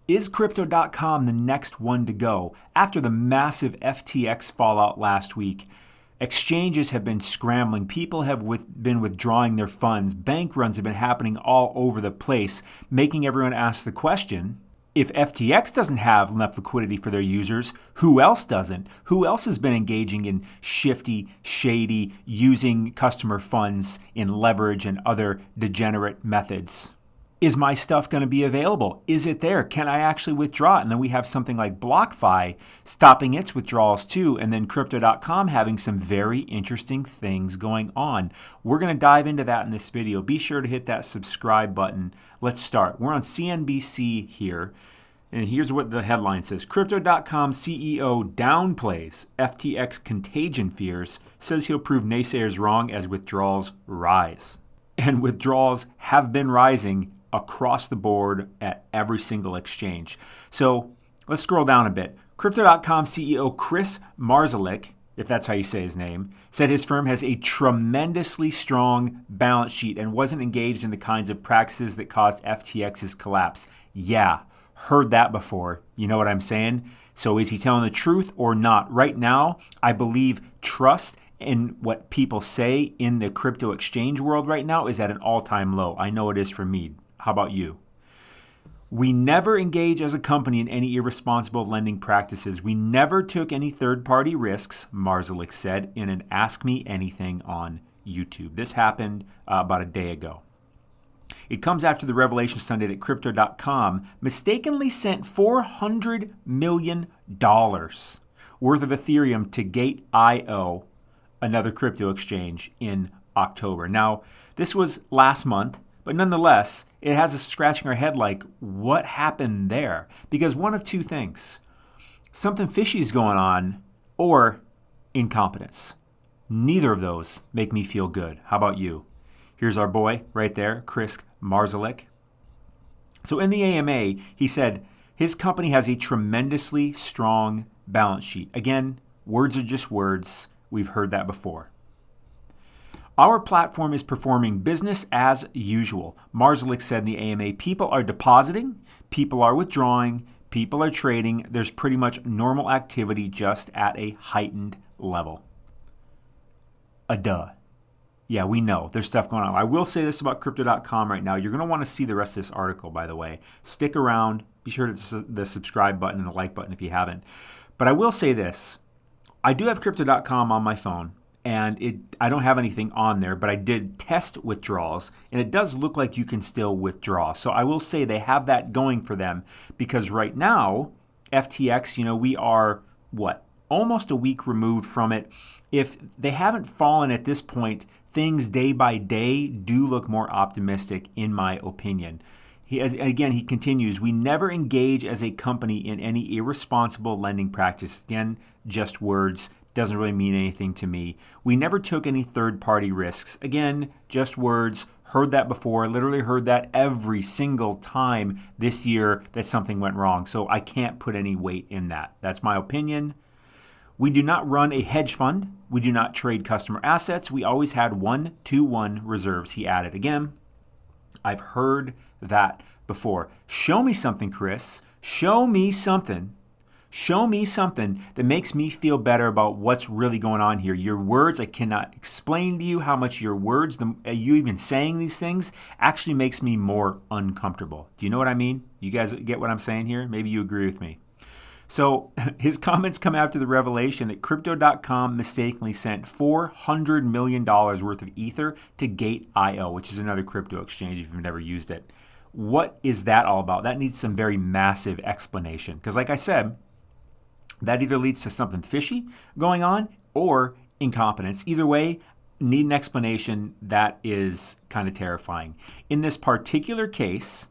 Is Crypto.com the next one to go? After the massive FTX fallout last week, exchanges have been scrambling. People have been withdrawing their funds. Bank runs have been happening all over the place, making everyone ask the question, if FTX doesn't have enough liquidity for their users, who else doesn't? Who else has been engaging in shifty, shady, using customer funds in leverage and other degenerate methods? Is my stuff going to be available? Is it there? Can I actually withdraw it? And then we have something like BlockFi stopping its withdrawals too, and then Crypto.com having some very interesting things going on. We're going to dive into that in this video. Be sure to hit that subscribe button. Let's start. We're on CNBC here, and here's what the headline says. Crypto.com CEO downplays FTX contagion fears, says he'll prove naysayers wrong as withdrawals rise. And withdrawals have been rising across the board at every single exchange. So let's scroll down a bit. Crypto.com CEO Chris Marszalek, if that's how you say his name, said his firm has a tremendously strong balance sheet and wasn't engaged in the kinds of practices that caused FTX's collapse. Yeah, heard that before. You know what I'm saying? So is he telling the truth or not? Right now, I believe trust in what people say in the crypto exchange world right now is at an all-time low. I know it is for me. How about you? We never engage as a company in any irresponsible lending practices. We never took any third-party risks, Marszalek said in an Ask Me Anything on YouTube. This happened about a day ago. It comes after the revelation Sunday that Crypto.com mistakenly sent $400 million worth of Ethereum to Gate.io, another crypto exchange, in October. Now, this was last month, but nonetheless, it has us scratching our head like, what happened there? Because one of two things. Something fishy is going on, or incompetence. Neither of those make me feel good. How about you? Here's our boy right there, Chris Marszalek. So in the AMA, he said his company has a tremendously strong balance sheet. Again, words are just words. We've heard that before. Our platform is performing business as usual. Marszalek said in the AMA, people are depositing, people are withdrawing, people are trading. There's pretty much normal activity, just at a heightened level. Duh. Yeah, we know there's stuff going on. I will say this about Crypto.com right now. You're going to want to see the rest of this article, by the way. Stick around. Be sure to hit the subscribe button and the like button if you haven't. But I will say this. I do have Crypto.com on my phone, and I don't have anything on there, but I did test withdrawals, and it does look like you can still withdraw. So I will say they have that going for them, because right now, FTX, we are, almost a week removed from it. If they haven't fallen at this point, things day by day do look more optimistic, in my opinion. He continues, we never engage as a company in any irresponsible lending practice. Again, just words. Doesn't really mean anything to me. We never took any third-party risks. Again, just words. Heard that before. Literally heard that every single time this year that something went wrong. So I can't put any weight in that. That's my opinion. We do not run a hedge fund. We do not trade customer assets. We always had 1-to-1 reserves, he added. Again, I've heard that before. Show me something, Chris. Show me something. Show me something that makes me feel better about what's really going on here. Your words, I cannot explain to you how much your words, you even saying these things, actually makes me more uncomfortable. Do you know what I mean? You guys get what I'm saying here? Maybe you agree with me. So his comments come after the revelation that Crypto.com mistakenly sent $400 million worth of Ether to Gate.io, which is another crypto exchange if you've never used it. What is that all about? That needs some very massive explanation. Because like I said, that either leads to something fishy going on or incompetence. Either way, need an explanation. That is kind of terrifying. In this particular case,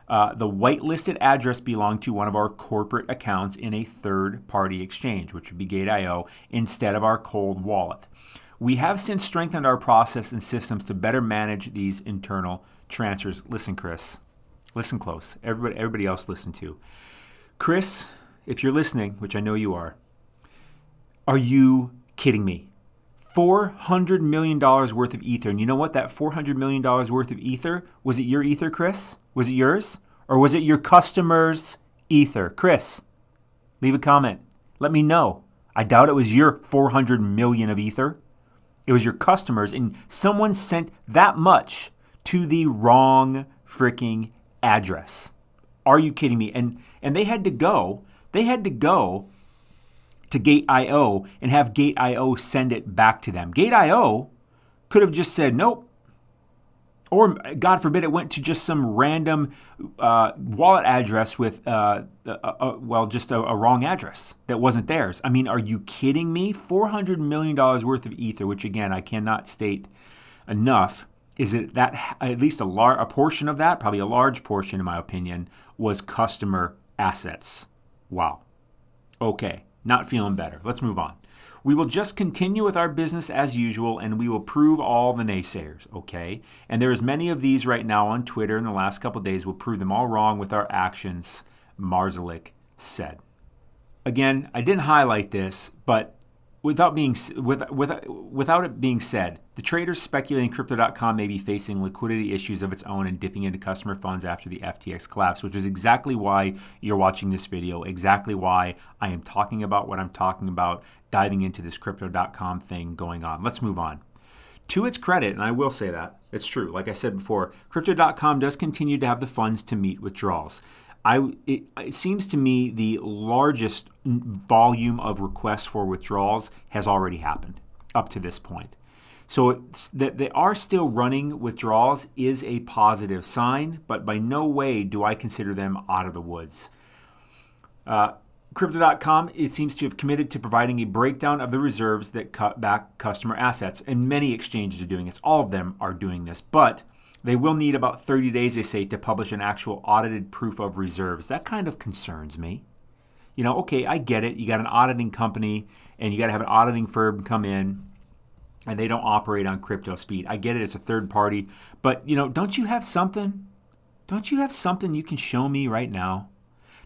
the whitelisted address belonged to one of our corporate accounts in a third-party exchange, which would be Gate.io, instead of our cold wallet. We have since strengthened our process and systems to better manage these internal transfers. Listen, Chris. Listen close. Everybody else listen too. Chris, if you're listening, which I know you are you kidding me? $400 million worth of Ether. And you know what? That $400 million worth of Ether, was it your Ether, Chris? Was it yours? Or was it your customers' Ether? Chris, leave a comment. Let me know. I doubt it was your 400 million of Ether. It was your customers, and someone sent that much to the wrong freaking address. Are you kidding me? And they had to go to Gate.io and have Gate.io send it back to them. Gate.io could have just said nope. Or, God forbid, it went to just some random wallet address with, just a wrong address that wasn't theirs. I mean, are you kidding me? $400 million worth of Ether, which, again, I cannot state enough, is it that at least a portion of that, probably a large portion, in my opinion, was customer assets. Wow. Okay, not feeling better. Let's move on. We will just continue with our business as usual, and we will prove all the naysayers, okay? And there's many of these right now on Twitter in the last couple of days. We'll prove them all wrong with our actions, Marzalik said. Again, I didn't highlight this, but without it being said, the traders speculating Crypto.com may be facing liquidity issues of its own and dipping into customer funds after the FTX collapse, which is exactly why you're watching this video, exactly why I am talking about what I'm talking about, diving into this Crypto.com thing going on. Let's move on. To its credit, and I will say that, it's true. Like I said before, Crypto.com does continue to have the funds to meet withdrawals. It seems to me the largest volume of requests for withdrawals has already happened up to this point. So that they are still running withdrawals is a positive sign, but by no way do I consider them out of the woods. Crypto.com, it seems to have committed to providing a breakdown of the reserves that cut back customer assets, and many exchanges are doing this. All of them are doing this, but they will need about 30 days, they say, to publish an actual audited proof of reserves. That kind of concerns me. You know, okay, I get it. You got an auditing company, and you got to have an auditing firm come in, and they don't operate on crypto speed. I get it. It's a third party. But, you know, don't you have something? Don't you have something you can show me right now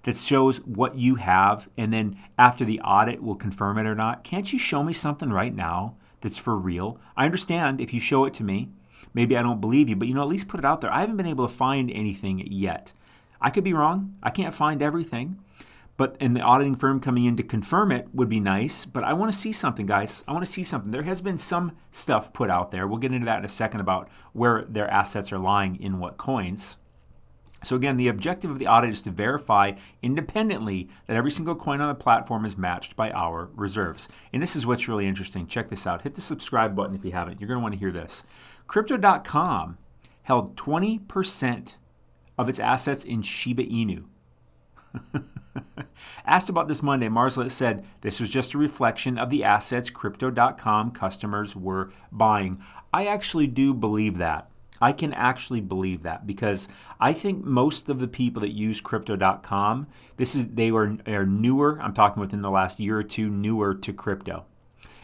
that shows what you have, and then after the audit we'll confirm it or not? Can't you show me something right now that's for real? I understand if you show it to me, maybe I don't believe you, but, you know, at least put it out there. I haven't been able to find anything yet. I could be wrong. I can't find everything. And the auditing firm coming in to confirm it would be nice, but I want to see something, guys. I want to see something. There has been some stuff put out there. We'll get into that in a second about where their assets are lying in what coins. So again, the objective of the audit is to verify independently that every single coin on the platform is matched by our reserves. And this is what's really interesting. Check this out. Hit the subscribe button if you haven't. You're going to want to hear this. Crypto.com held 20% of its assets in Shiba Inu. Asked about this Monday, Marzalik said this was just a reflection of the assets Crypto.com customers were buying. I actually do believe that. I can actually believe that because I think most of the people that use Crypto.com, they are newer. I'm talking within the last year or two, newer to crypto.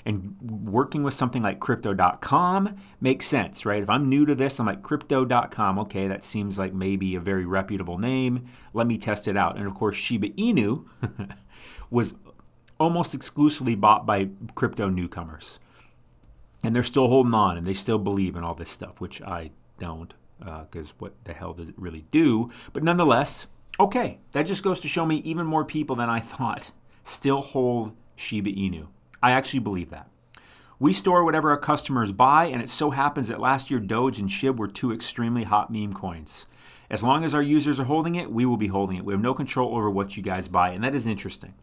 And working with something like Crypto.com makes sense, right? If I'm new to this, I'm like, Crypto.com, okay, that seems like maybe a very reputable name. Let me test it out. And of course, Shiba Inu was almost exclusively bought by crypto newcomers. And they're still holding on, and they still believe in all this stuff, which I don't, because what the hell does it really do? But nonetheless, okay, that just goes to show me even more people than I thought still hold Shiba Inu. I actually believe that. We store whatever our customers buy, and it so happens that last year Doge and SHIB were two extremely hot meme coins. As long as our users are holding it, we will be holding it. We have no control over what you guys buy, and that is interesting.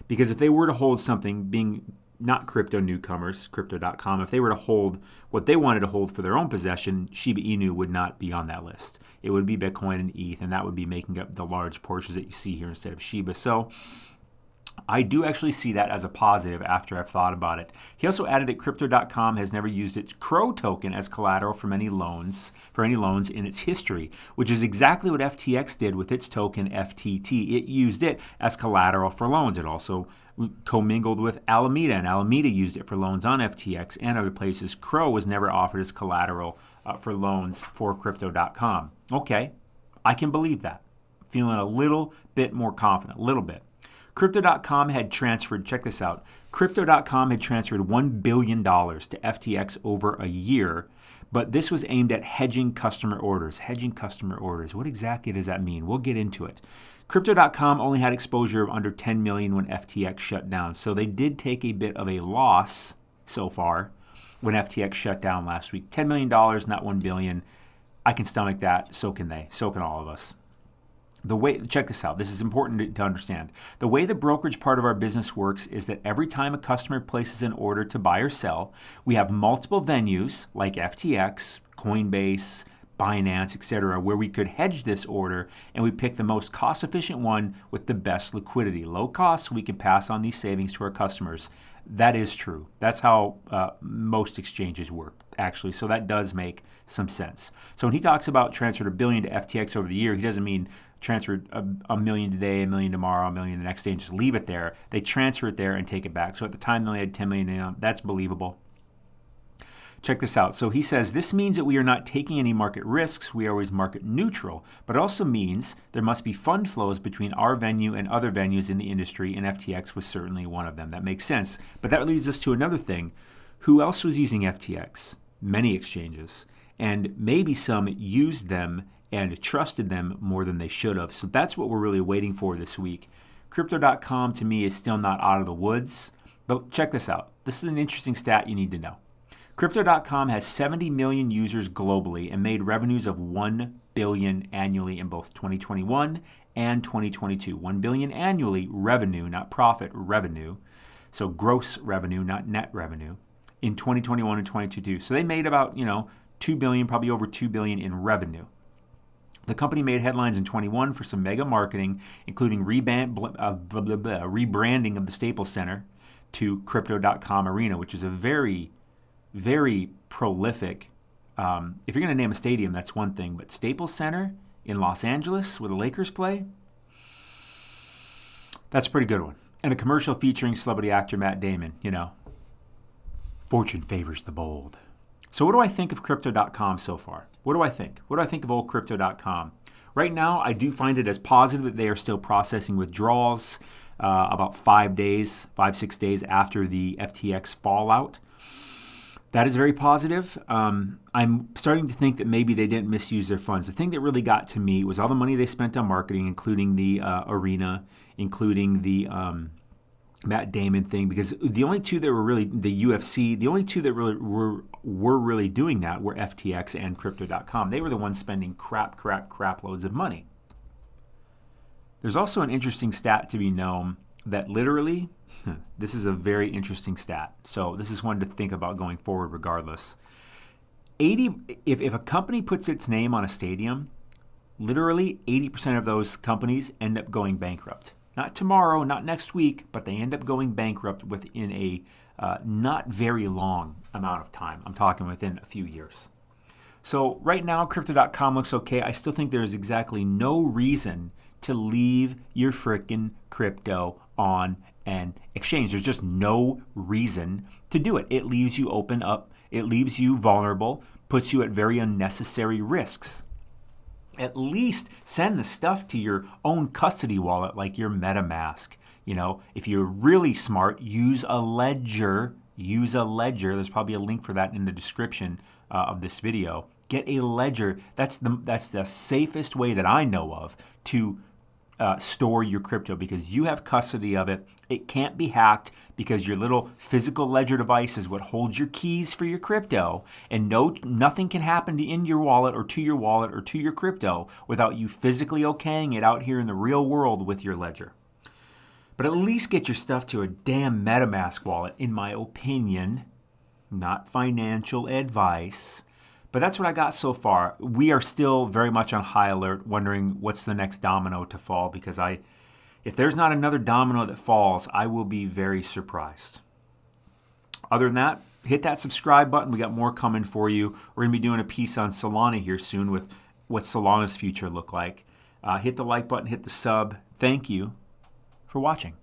Because if they were to hold something, being not crypto newcomers, Crypto.com, if they were to hold what they wanted to hold for their own possession, Shiba Inu would not be on that list. It would be Bitcoin and ETH, and that would be making up the large portions that you see here instead of Shiba. So I do actually see that as a positive after I've thought about it. He also added that Crypto.com has never used its Crow token as collateral for any loans in its history, which is exactly what FTX did with its token FTT. It used it as collateral for loans. It also commingled with Alameda, and Alameda used it for loans on FTX and other places. Crow was never offered as collateral for loans for Crypto.com. Okay, I can believe that. Feeling a little bit more confident, a little bit. Crypto.com had transferred, check this out, Crypto.com had transferred $1 billion to FTX over a year, But this was aimed at hedging customer orders. Hedging customer orders. What exactly does that mean? We'll get into it. Crypto.com only had exposure of under 10 million when FTX shut down. So they did take a bit of a loss so far when FTX shut down last week. $10 million, not $1 billion. I can stomach that. So can they. So can all of us. Check this out. This is important to understand. The way the brokerage part of our business works is that every time a customer places an order to buy or sell, we have multiple venues like FTX, Coinbase, Binance, etc., where we could hedge this order, and we pick the most cost-efficient one with the best liquidity. Low cost, we can pass on these savings to our customers. That is true. That's how most exchanges work, actually. So that does make some sense. So when he talks about transferred $1 billion to FTX over the year, he doesn't mean transferred $1 million today, $1 million tomorrow, $1 million the next day, and just leave it there. They transfer it there and take it back. So at the time they had $10 million in, that's believable. Check this out. So he says, this means that we are not taking any market risks. We are always market neutral. But it also means there must be fund flows between our venue and other venues in the industry, and FTX was certainly one of them. That makes sense. But that leads us to another thing. Who else was using FTX? Many exchanges. And maybe some used them and trusted them more than they should have. So that's what we're really waiting for this week. Crypto.com to me is still not out of the woods. But check this out. This is an interesting stat you need to know. Crypto.com has 70 million users globally and made revenues of $1 billion annually in both 2021 and 2022. $1 billion annually revenue, not profit, revenue. So gross revenue, not net revenue, in 2021 and 2022. So they made about, $2 billion, probably over $2 billion in revenue. The company made headlines in 21 for some mega marketing, including rebranding of the Staples Center to Crypto.com Arena, which is a very prolific, if you're going to name a stadium, that's one thing, but Staples Center in Los Angeles where the Lakers play, that's a pretty good one. And a commercial featuring celebrity actor Matt Damon, fortune favors the bold. So what do I think of Crypto.com so far? What do I think? What do I think of old Crypto.com? Right now, I do find it as positive that they are still processing withdrawals about 6 days after the FTX fallout. That is very positive. I'm starting to think that maybe they didn't misuse their funds. The thing that really got to me was all the money they spent on marketing, including the arena, including the Matt Damon thing, because the only two that were really, the UFC, the only two that really were really doing that were FTX and Crypto.com. They were the ones spending crap loads of money. There's also an interesting stat to be known that literally, this is a very interesting stat. So this is one to think about going forward regardless. If a company puts its name on a stadium, literally 80% of those companies end up going bankrupt. Not tomorrow, not next week, but they end up going bankrupt within a not very long amount of time. I'm talking within a few years. So right now, Crypto.com looks okay. I still think there's exactly no reason to leave your frickin' crypto on an exchange. There's just no reason to do it. It leaves you open up. It leaves you vulnerable, puts you at very unnecessary risks. At least send the stuff to your own custody wallet like your MetaMask. If you're really smart, use a ledger. There's probably a link for that in the description of this video. Get a ledger. That's the safest way that I know of to store your crypto, because you have custody of it. It can't be hacked because your little physical ledger device is what holds your keys for your crypto, and nothing can happen in your wallet or to your crypto without you physically okaying it out here in the real world with your ledger. But at least get your stuff to a damn MetaMask wallet, in my opinion. Not financial advice. But that's what I got so far. We are still very much on high alert, wondering what's the next domino to fall, because if there's not another domino that falls, I will be very surprised. Other than that, hit that subscribe button. We got more coming for you. We're going to be doing a piece on Solana here soon with what Solana's future look like. Hit the like button, hit the sub. Thank you for watching.